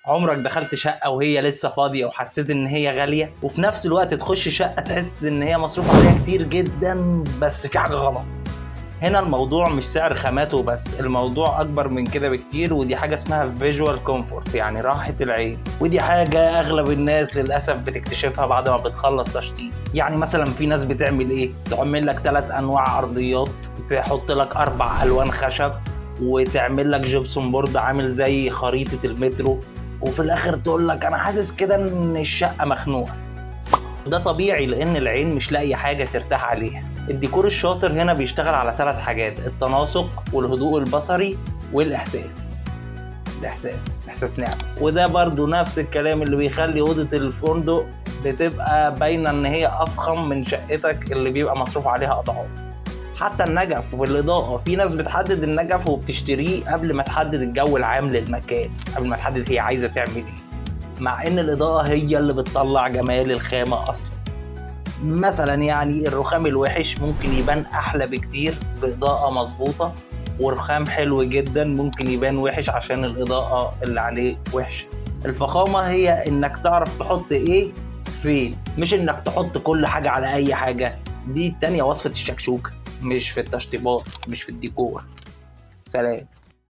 عمرك دخلت شقة وهي لسه فاضية وحسيت ان هي غالية، وفي نفس الوقت تخش شقة تحس ان هي مصروف عليها كتير جدا بس في حاجة غلط؟ هنا الموضوع مش سعر خاماته بس، الموضوع اكبر من كده بكتير، ودي حاجة اسمها فيجوال كومفورت، يعني راحة العين. ودي حاجة اغلب الناس للاسف بتكتشفها بعد ما بتخلص تشطيب. يعني مثلا في ناس بتعمل ايه؟ تعمل لك 3 انواع ارضيات، تحط لك 4 الوان خشب، وتعمل لك جبسون بورد عامل زي خريطة المترو، وفي الاخر تقول لك انا حاسس كده ان الشقة مخنوقة. ده طبيعي لان العين مش لاقي حاجة ترتاح عليها. الديكور الشاطر هنا بيشتغل على 3 حاجات: التناسق والهدوء البصري والاحساس. احساس نعم. وده برضو نفس الكلام اللي بيخلي اوضة الفندق بتبقى باينة ان هي افخم من شقتك اللي بيبقى مصروف عليها اضعاف. حتى النجف والاضاءة، في ناس بتحدد النجف وبتشتريه قبل ما تحدد الجو العام للمكان، قبل ما تحدد هي عايزة تعمل ايه، مع ان الاضاءة هي اللي بتطلع جمال الخامة اصلا. مثلا يعني الرخام الوحش ممكن يبان احلى بكتير باضاءة مظبوطة، ورخام حلو جدا ممكن يبان وحش عشان الاضاءة اللي عليه وحشة. الفخامة هي انك تعرف تحط ايه فين، مش انك تحط كل حاجة على اي حاجة. دي التانية وصفة الشكشوكة، مش في التشطيبات، مش في الديكور. سلام.